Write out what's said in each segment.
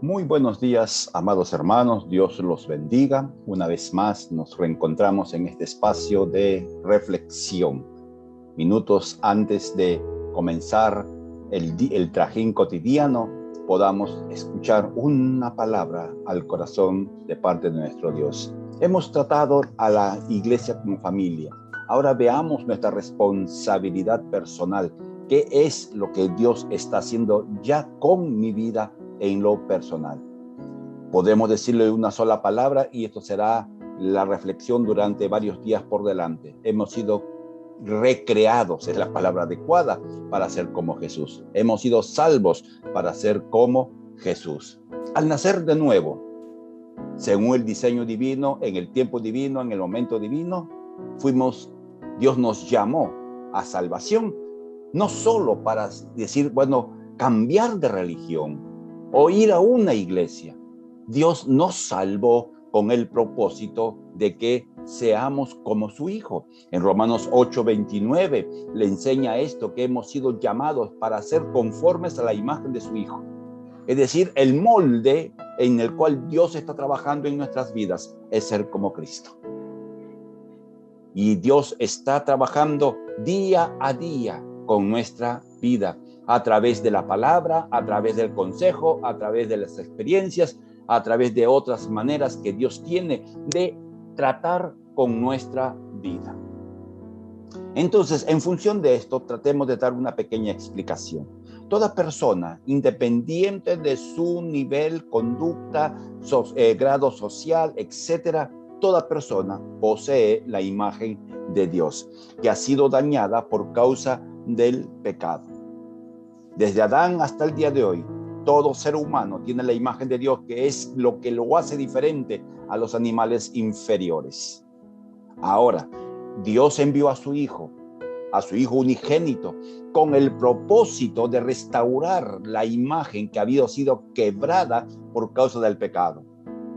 Muy buenos días, amados hermanos. Dios los bendiga. Una vez más nos reencontramos en este espacio de reflexión. Minutos antes de comenzar el trajín cotidiano, podamos escuchar una palabra al corazón de parte de nuestro Dios. Hemos tratado a la iglesia como familia. Ahora veamos nuestra responsabilidad personal. ¿Qué es lo que Dios está haciendo ya con mi vida en lo personal? Podemos decirle una sola palabra y esto será la reflexión durante varios días por delante. Hemos sido recreados, es la palabra adecuada, para ser como Jesús. Hemos sido salvos para ser como Jesús. Al nacer de nuevo, según el diseño divino, en el tiempo divino, en el momento divino, Dios nos llamó a salvación, no solo para decir, cambiar de religión o ir a una iglesia. Dios nos salvó con el propósito de que seamos como su Hijo. En Romanos 8:29 le enseña esto, que hemos sido llamados para ser conformes a la imagen de su Hijo. Es decir, el molde en el cual Dios está trabajando en nuestras vidas es ser como Cristo. Y Dios está trabajando día a día con nuestra vida, a través de la palabra, a través del consejo, a través de las experiencias, a través de otras maneras que Dios tiene de tratar con nuestra vida. Entonces, en función de esto, tratemos de dar una pequeña explicación. Toda persona, independiente de su nivel, conducta, grado social, etcétera, toda persona posee la imagen de Dios, que ha sido dañada por causa del pecado. Desde Adán hasta el día de hoy, todo ser humano tiene la imagen de Dios, que es lo que lo hace diferente a los animales inferiores. Ahora, Dios envió a su Hijo unigénito, con el propósito de restaurar la imagen que había sido quebrada por causa del pecado.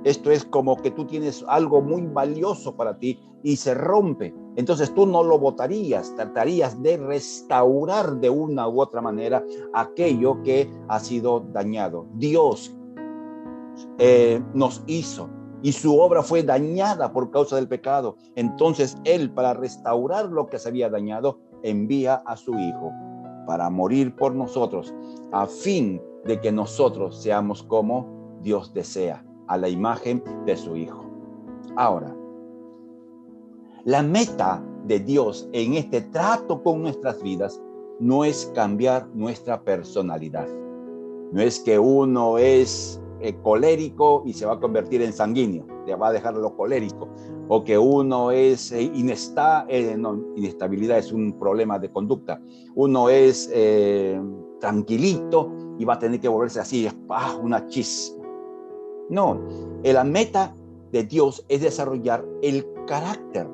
Esto es como que tú tienes algo muy valioso para ti y se rompe. Entonces tú no lo botarías, tratarías de restaurar de una u otra manera aquello que ha sido dañado. Dios nos hizo y su obra fue dañada por causa del pecado. Entonces Él, para restaurar lo que se había dañado, envía a su Hijo para morir por nosotros, a fin de que nosotros seamos como Dios desea, a la imagen de su Hijo. Ahora, la meta de Dios en este trato con nuestras vidas no es cambiar nuestra personalidad. No es que uno es colérico y se va a convertir en sanguíneo, le va a dejar lo colérico, o que uno es inestabilidad es un problema de conducta. Uno es tranquilito y va a tener que volverse así, una chispa. No, la meta de Dios es desarrollar el carácter.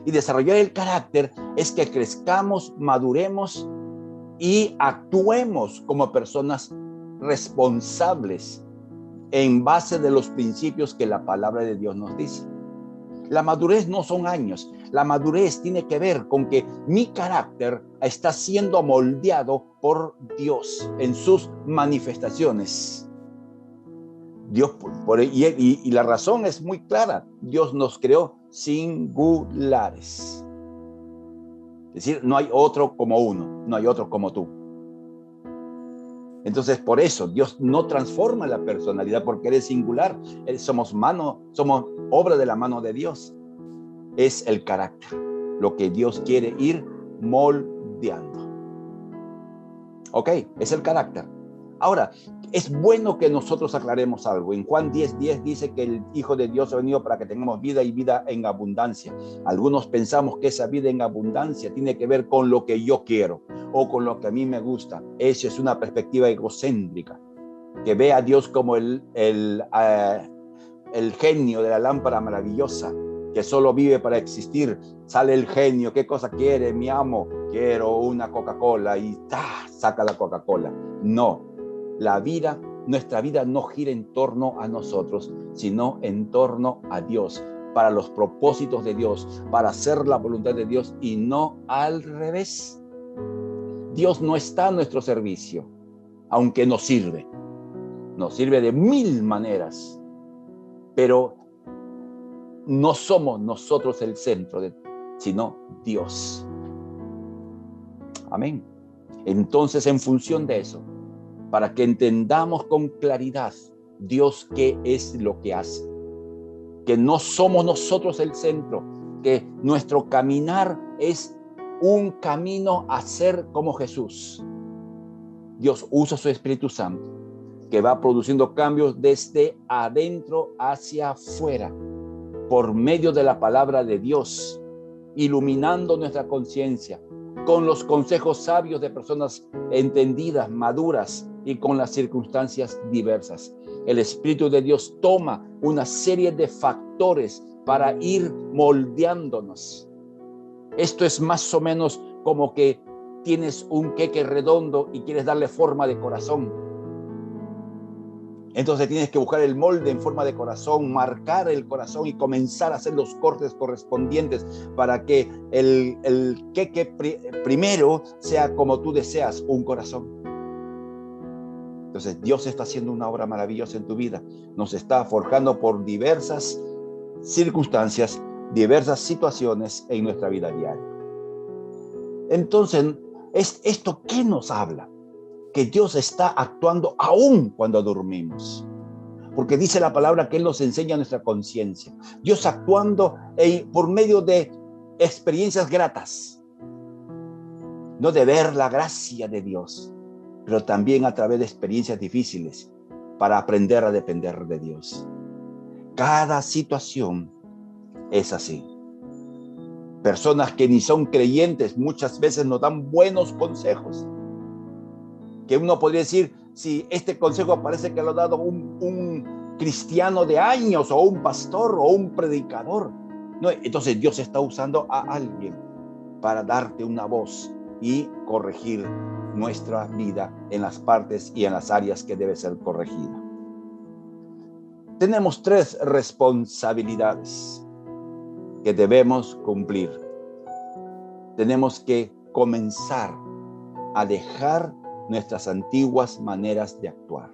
Y desarrollar el carácter es que crezcamos, maduremos y actuemos como personas responsables en base de los principios que la palabra de Dios nos dice. La madurez no son años, la madurez tiene que ver con que mi carácter está siendo moldeado por Dios en sus manifestaciones. Dios, y la razón es muy clara, Dios nos creó singulares. Es decir, no hay otro como uno, no hay otro como tú. Entonces, por eso Dios no transforma la personalidad, porque eres singular. Somos obra de la mano de Dios. Es el carácter, lo que Dios quiere ir moldeando. Ok, es el carácter. Ahora, es bueno que nosotros aclaremos algo. En Juan 10:10 dice que el Hijo de Dios ha venido para que tengamos vida y vida en abundancia. Algunos pensamos que esa vida en abundancia tiene que ver con lo que yo quiero o con lo que a mí me gusta. Esa es una perspectiva egocéntrica, que ve a Dios como el genio de la lámpara maravillosa, que solo vive para existir. Sale el genio, ¿qué cosa quiere mi amo? Quiero una Coca-Cola y saca la Coca-Cola. No. Nuestra vida no gira en torno a nosotros, sino en torno a Dios, para los propósitos de Dios, para hacer la voluntad de Dios y no al revés. Dios no está a nuestro servicio, aunque nos sirve. nos sirve de mil maneras, pero no somos nosotros el centro, sino Dios. Amén. Entonces, en función de eso, para que entendamos con claridad Dios qué es lo que hace, que no somos nosotros el centro, que nuestro caminar es un camino a ser como Jesús. Dios usa su Espíritu Santo, que va produciendo cambios desde adentro hacia afuera, por medio de la palabra de Dios, iluminando nuestra conciencia, con los consejos sabios de personas entendidas, maduras y con las circunstancias diversas. El Espíritu de Dios toma una serie de factores para ir moldeándonos. Esto es más o menos como que tienes un queque redondo y quieres darle forma de corazón. Entonces tienes que buscar el molde en forma de corazón, marcar el corazón y comenzar a hacer los cortes correspondientes para que el queque primero sea como tú deseas, un corazón. Entonces Dios está haciendo una obra maravillosa en tu vida. Nos está forjando por diversas circunstancias, diversas situaciones en nuestra vida diaria. Entonces, ¿esto qué nos habla? Que Dios está actuando aún cuando dormimos. Porque dice la palabra que Él nos enseña nuestra conciencia. Dios actuando por medio de experiencias gratas. No de ver la gracia de Dios, pero también a través de experiencias difíciles para aprender a depender de Dios. Cada situación es así. Personas que ni son creyentes muchas veces nos dan buenos consejos. Que uno podría decir, si este consejo parece que lo ha dado un cristiano de años, o un pastor, o un predicador. No, entonces Dios está usando a alguien para darte una voz y corregir nuestra vida en las partes y en las áreas que debe ser corregida. Tenemos 3 responsabilidades que debemos cumplir. Tenemos que comenzar a dejar nuestras antiguas maneras de actuar.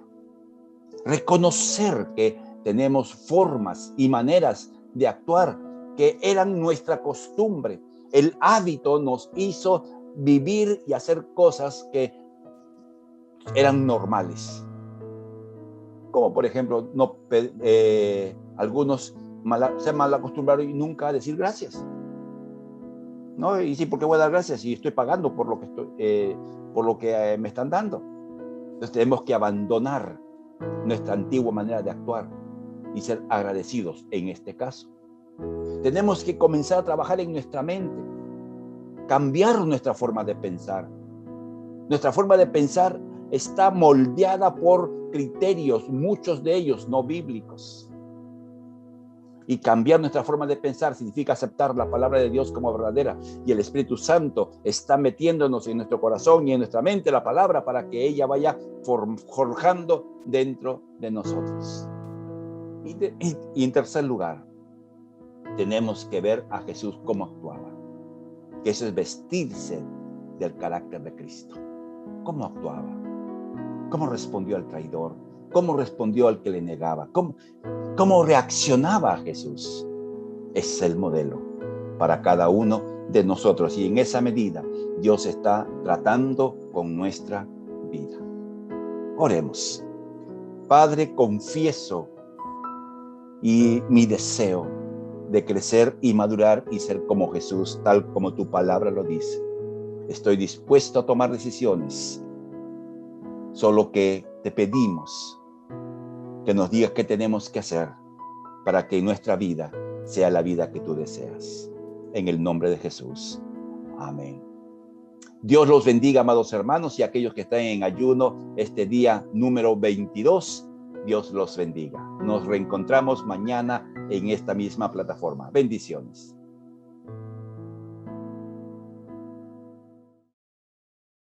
Reconocer que tenemos formas y maneras de actuar que eran nuestra costumbre. El hábito nos hizo vivir y hacer cosas que eran normales. Como por ejemplo, algunos se mal acostumbraron y nunca a decir gracias. ¿No? Y sí, ¿por qué voy a dar gracias si estoy pagando por lo que me están dando? Entonces tenemos que abandonar nuestra antigua manera de actuar y ser agradecidos en este caso. Tenemos que comenzar a trabajar en nuestra mente, cambiar nuestra forma de pensar. Nuestra forma de pensar está moldeada por criterios, muchos de ellos no bíblicos. Y cambiar nuestra forma de pensar significa aceptar la palabra de Dios como verdadera. Y el Espíritu Santo está metiéndonos en nuestro corazón y en nuestra mente la palabra para que ella vaya forjando dentro de nosotros. Y en tercer lugar, tenemos que ver a Jesús cómo actuaba. Que eso es vestirse del carácter de Cristo. ¿Cómo actuaba? ¿Cómo respondió al traidor? ¿Cómo respondió al que le negaba? ¿Cómo reaccionaba a Jesús? Es el modelo para cada uno de nosotros. Y en esa medida, Dios está tratando con nuestra vida. Oremos. Padre, confieso y mi deseo de crecer y madurar y ser como Jesús, tal como tu palabra lo dice. Estoy dispuesto a tomar decisiones. Solo que te pedimos que nos digas qué tenemos que hacer para que nuestra vida sea la vida que tú deseas. En el nombre de Jesús. Amén. Dios los bendiga, amados hermanos, y aquellos que están en ayuno este día número 22. Dios los bendiga. Nos reencontramos mañana en esta misma plataforma. Bendiciones.